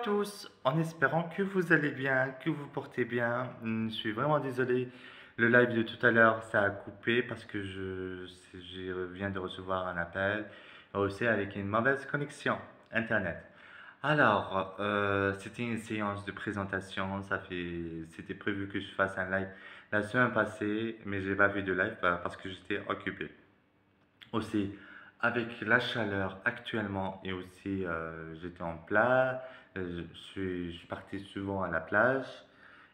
Tous, en espérant que vous allez bien, que vous portez bien. Je suis vraiment désolé, le live de tout à l'heure, ça a coupé parce que je viens de recevoir un appel, aussi avec une mauvaise connexion Internet. Alors, c'était une séance de présentation, c'était prévu que je fasse un live la semaine passée, mais j'ai pas fait de live parce que j'étais occupé. Aussi, avec la chaleur actuellement et aussi j'étais en plat, je suis parti souvent à la plage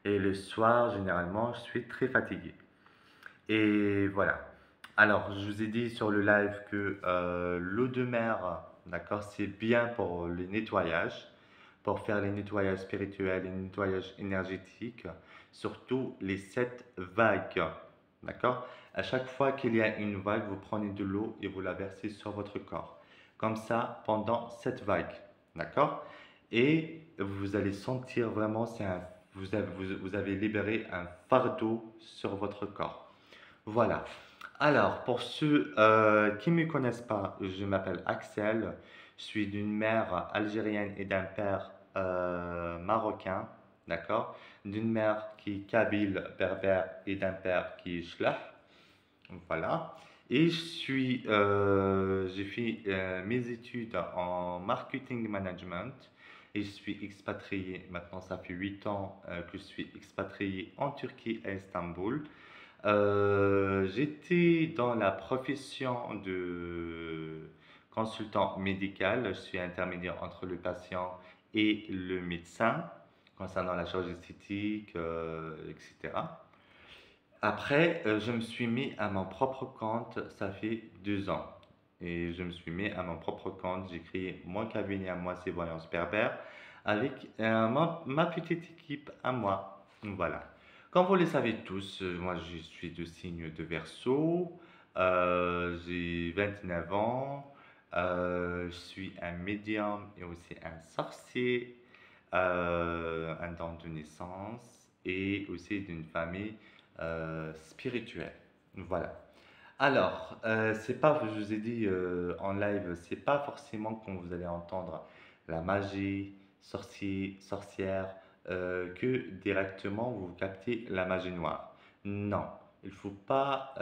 et le soir, généralement, je suis très fatigué. Et voilà. Alors, je vous ai dit sur le live que l'eau de mer, d'accord, c'est bien pour les nettoyages, pour faire les nettoyages spirituels, les nettoyages énergétiques, surtout les 7 vagues, d'accord? À chaque fois qu'il y a une vague, vous prenez de l'eau et vous la versez sur votre corps. Comme ça, pendant 7 vagues, d'accord? Et vous allez sentir vraiment, vous avez libéré un fardeau sur votre corps. Voilà. Alors, pour ceux qui ne me connaissent pas, je m'appelle Axel. Je suis d'une mère algérienne et d'un père marocain, d'accord? D'une mère qui est kabyle, berbère et d'un père qui est chlach. Voilà. Et j'ai fait mes études en marketing management et je suis expatrié. Maintenant, ça fait 8 ans que je suis expatrié en Turquie, à Istanbul. J'étais dans la profession de consultant médical. Je suis intermédiaire entre le patient et le médecin concernant la chirurgie esthétique, etc. Après, je me suis mis à mon propre compte, ça fait 2 ans. Et je me suis mis à mon propre compte, j'ai créé mon cabinet à moi, c'est Voyance Berbère, avec ma petite équipe à moi. Voilà. Comme vous le savez tous, moi je suis de signe de Verseau, j'ai 29 ans, je suis un médium et aussi un sorcier, un don de naissance et aussi d'une famille spirituelle. Voilà. Alors, c'est pas, je vous ai dit en live, c'est pas forcément quand vous allez entendre la magie, sorcier, sorcière, que directement vous captez la magie noire. Non, il faut pas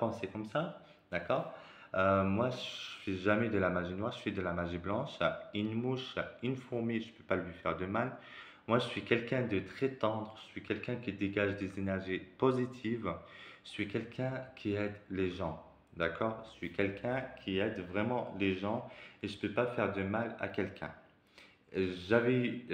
penser comme ça, d'accord? Moi, je fais jamais de la magie noire, je fais de la magie blanche. Une mouche, une fourmi, je peux pas lui faire de mal. Moi, je suis quelqu'un de très tendre, je suis quelqu'un qui dégage des énergies positives, je suis quelqu'un qui aide les gens, d'accord? Je suis quelqu'un qui aide vraiment les gens et je ne peux pas faire de mal à quelqu'un. J'avais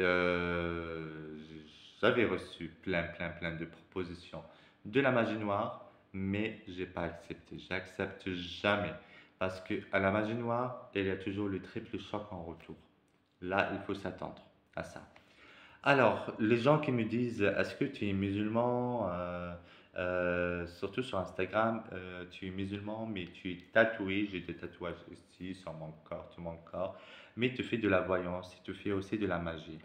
j'avais reçu plein, plein, plein de propositions de la magie noire, mais j'ai pas accepté. J'accepte jamais parce que à la magie noire, il y a toujours le triple choc en retour. Là, il faut s'attendre à ça. Alors, les gens qui me disent, est-ce que tu es musulman, surtout sur Instagram, tu es musulman, mais tu es tatoué, j'ai des tatouages ici, sur mon corps, tout mon corps, mais tu fais de la voyance, et tu fais aussi de la magie.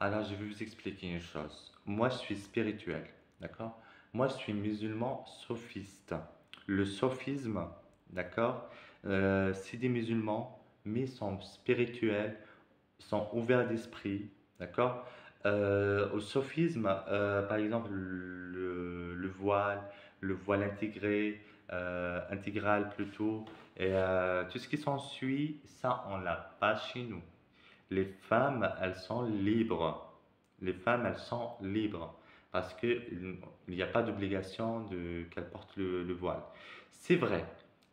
Alors, je vais vous expliquer une chose. Moi, je suis spirituel, d'accord? Moi, je suis musulman sophiste. Le sophisme, d'accord? C'est des musulmans, mais ils sont spirituels, ils sont ouverts d'esprit, d'accord? Au sophisme, par exemple, le voile intégré, intégral plutôt, et tout ce qui s'ensuit, ça, on l'a pas chez nous. Les femmes, elles sont libres. Les femmes, elles sont libres parce qu'il n'y a pas d'obligation qu'elles portent le voile. C'est vrai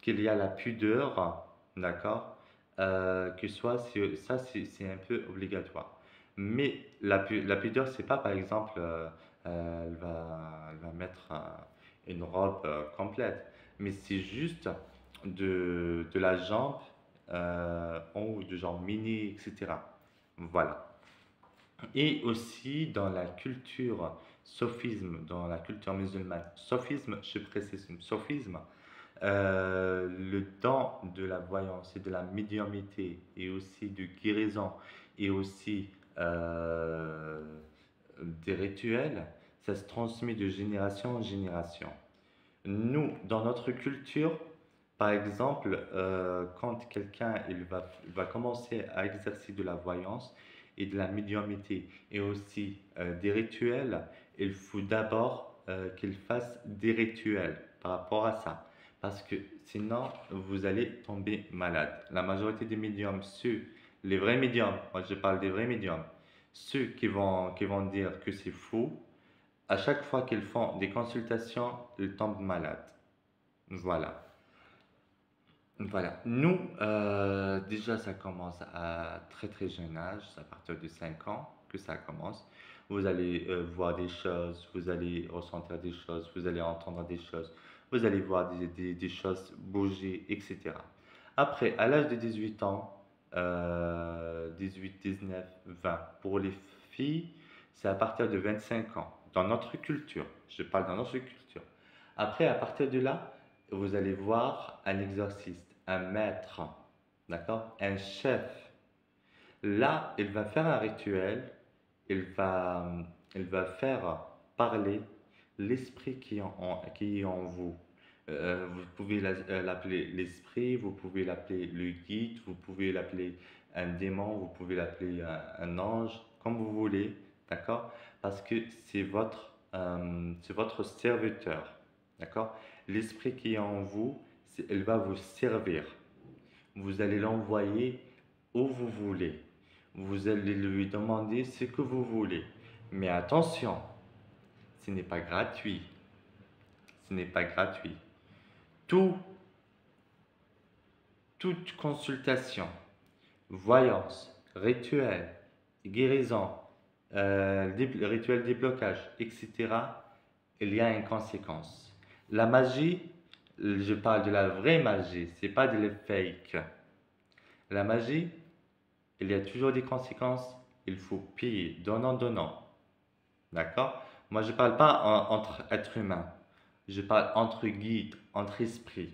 qu'il y a la pudeur, d'accord, que soit, ça, c'est un peu obligatoire. Mais la pudeur, c'est pas par exemple, elle va mettre une robe complète, mais c'est juste de la jambe en haut, du genre mini, etc. Voilà. Et aussi dans la culture sophisme, dans la culture musulmane, sophisme, je précise, sophisme, le don de la voyance et de la médiumnité et aussi de guérison et aussi des rituels, ça se transmet de génération en génération. Nous, dans notre culture, par exemple, quand quelqu'un il va commencer à exercer de la voyance, et de la médiumnité et aussi des rituels, il faut d'abord qu'ils fassent des rituels par rapport à ça. Parce que sinon, vous allez tomber malade. La majorité des médiums, les vrais médiums, moi je parle des vrais médiums, ceux qui vont dire que c'est faux, à chaque fois qu'ils font des consultations, ils tombent malades. Voilà. Voilà. Nous, déjà, ça commence à très très jeune âge, c'est à partir de 5 ans que ça commence. Vous allez voir des choses, vous allez ressentir des choses, vous allez entendre des choses, vous allez voir des choses bouger, etc. Après, à l'âge de 18 ans, 18, 19, 20, pour les filles, c'est à partir de 25 ans, dans notre culture. Je parle dans notre culture. Après, à partir de là, vous allez voir un exorciste, un maître, d'accord? Un chef. Là, il va faire un rituel, il va, il va faire parler l'esprit qui est en vous. Vous pouvez l'appeler l'esprit, vous pouvez l'appeler le guide, vous pouvez l'appeler un démon, vous pouvez l'appeler un ange, comme vous voulez, d'accord? Parce que c'est votre serviteur, d'accord? L'esprit qui est en vous, elle va vous servir. Vous allez l'envoyer où vous voulez. Vous allez lui demander ce que vous voulez. Mais attention, ce n'est pas gratuit. Ce n'est pas gratuit. Tout, toute consultation, voyance, rituel, guérison, rituel déblocage, etc., il y a une conséquence. La magie, je parle de la vraie magie, c'est pas de la fake. La magie, il y a toujours des conséquences, il faut payer, donnant, donnant. D'accord? Moi, je ne parle pas entre êtres humains, je parle entre guides, entre esprits.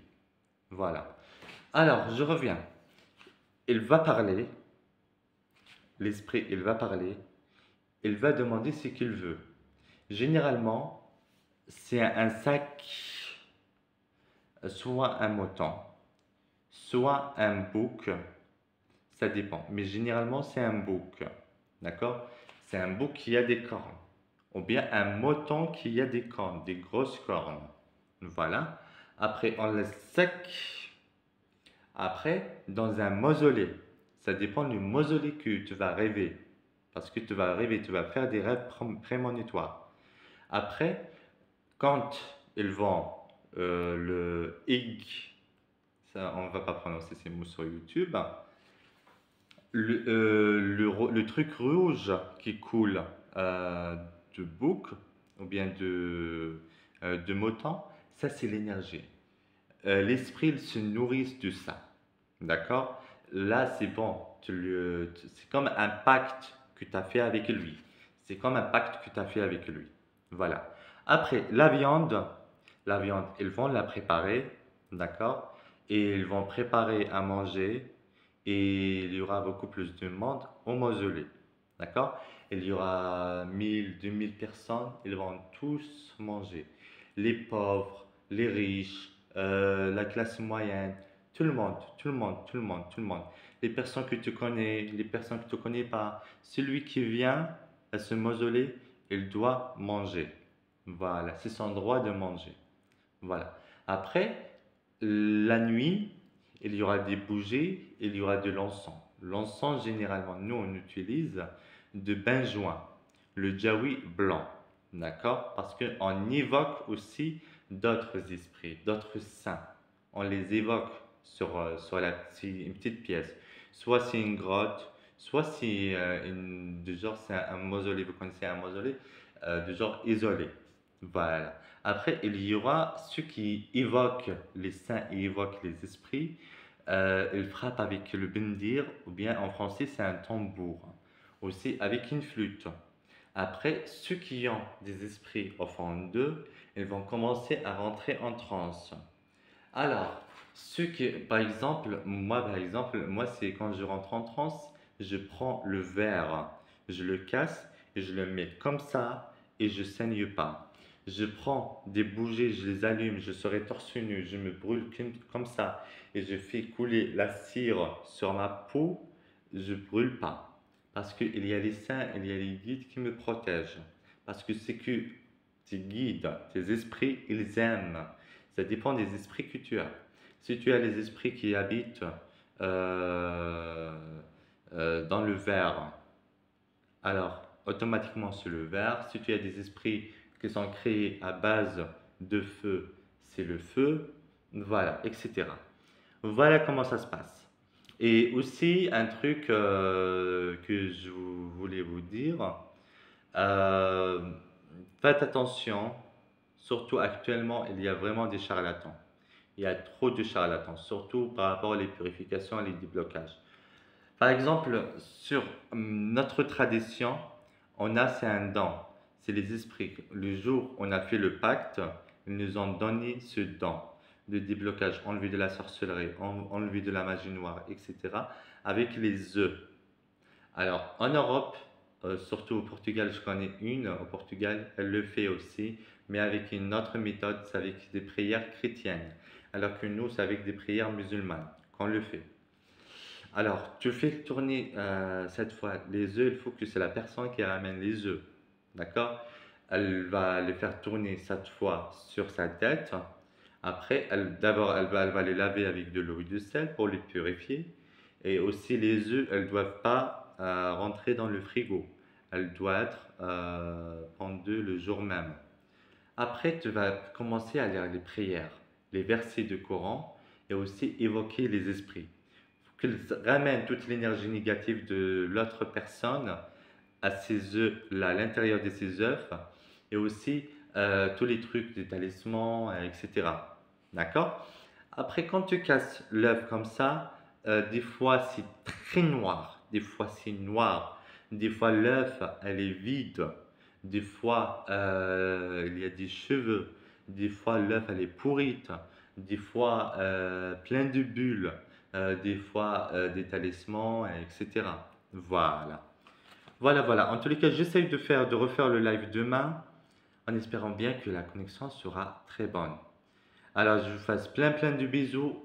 Voilà. Alors, je reviens. Il va parler, l'esprit, il va parler, il va demander ce qu'il veut. Généralement, c'est un sac, soit un mouton, soit un bouc, ça dépend. Mais généralement, c'est un bouc. D'accord? C'est un bouc qui a des cornes. Ou bien un mouton qui a des cornes, des grosses cornes. Voilà. Après, on le sec. Après, dans un mausolée. Ça dépend du mausolée que tu vas rêver. Parce que tu vas rêver, tu vas faire des rêves prémonitoires. Après, quand ils vont le egg, ça on ne va pas prononcer ces mots sur YouTube, le truc rouge qui coule de bouc ou bien de mouton, ça c'est l'énergie. L'esprit il se nourrit de ça. D'accord? Là c'est bon. C'est comme un pacte que tu as fait avec lui. C'est comme un pacte que tu as fait avec lui. Voilà. Après, la viande, ils vont la préparer. D'accord? Et ils vont préparer à manger et il y aura beaucoup plus de monde au mausolée. D'accord? Il y aura 1000, 2000 personnes, ils vont tous manger. Les pauvres, les riches, la classe moyenne, tout le monde, tout le monde, tout le monde, tout le monde. Les personnes que tu connais, les personnes que tu ne connais pas. Celui qui vient à ce mausolée, il doit manger. Voilà, c'est son droit de manger. Voilà. Après, la nuit, il y aura des bougies, il y aura de l'encens. L'encens, généralement, nous, on utilise de benjoin, le jawi blanc. D'accord? Parce qu'on évoque aussi d'autres esprits, d'autres saints. On les évoque sur une petite pièce. Soit c'est une grotte, soit c'est de genre, c'est un mausolée. Vous connaissez un mausolée de genre isolé. Voilà. Après, il y aura ceux qui évoquent les saints et évoquent les esprits. Ils frappent avec le bendir, ou bien en français, c'est un tambour. Aussi avec une flûte. Après, ceux qui ont des esprits au fond d'eux, ils vont commencer à rentrer en transe. Alors, ceux qui, par exemple, moi, c'est quand je rentre en transe, je prends le verre, je le casse et je le mets comme ça et je saigne pas. Je prends des bougies, je les allume, je serai torse nu, je me brûle comme ça et je fais couler la cire sur ma peau, je brûle pas. Parce qu'il y a les saints, il y a les guides qui me protègent. Parce que c'est que tes guides, tes esprits, ils aiment. Ça dépend des esprits que tu as. Si tu as les esprits qui habitent euh, dans le verre, alors automatiquement c'est le verre. Si tu as des esprits qui sont créés à base de feu, c'est le feu. Voilà, etc. Voilà comment ça se passe. Et aussi, un truc que je voulais vous dire, euh, faites attention, surtout actuellement, il y a vraiment des charlatans. Il y a trop de charlatans, surtout par rapport aux purifications et les déblocages. Par exemple, sur notre tradition, on a, c'est un don, c'est les esprits. Le jour où on a fait le pacte, ils nous ont donné ce don de déblocage, enlever de la sorcellerie, enlever de la magie noire, etc. avec les œufs. Alors, en Europe, surtout au Portugal, je connais une, au Portugal, elle le fait aussi, mais avec une autre méthode, c'est avec des prières chrétiennes, alors que nous, c'est avec des prières musulmanes qu'on le fait. Alors, tu fais tourner cette fois les œufs, il faut que c'est la personne qui ramène les œufs, d'accord? Elle va les faire tourner cette fois sur sa tête. Après, d'abord, elle va les laver avec de l'eau et du sel pour les purifier. Et aussi, les œufs, elles ne doivent pas rentrer dans le frigo. Elles doivent être pendues le jour même. Après, tu vas commencer à lire les prières, les versets du Coran et aussi évoquer les esprits. Il faut qu'ils ramènent toute l'énergie négative de l'autre personne à ces œufs-là, à l'intérieur de ces œufs et aussi tous les trucs, des talismans, etc. D'accord? Après, quand tu casses l'œuf comme ça, des fois c'est très noir, des fois c'est noir, des fois l'œuf elle est vide, des fois il y a des cheveux, des fois l'œuf elle est pourrite, des fois plein de bulles, des fois des talismans, etc. Voilà. Voilà, voilà. En tous les cas, j'essaye de refaire le live demain en espérant bien que la connexion sera très bonne. Alors, je vous fasse plein plein de bisous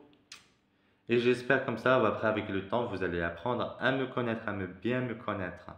et j'espère comme ça, après avec le temps, vous allez apprendre à me connaître, à bien me connaître.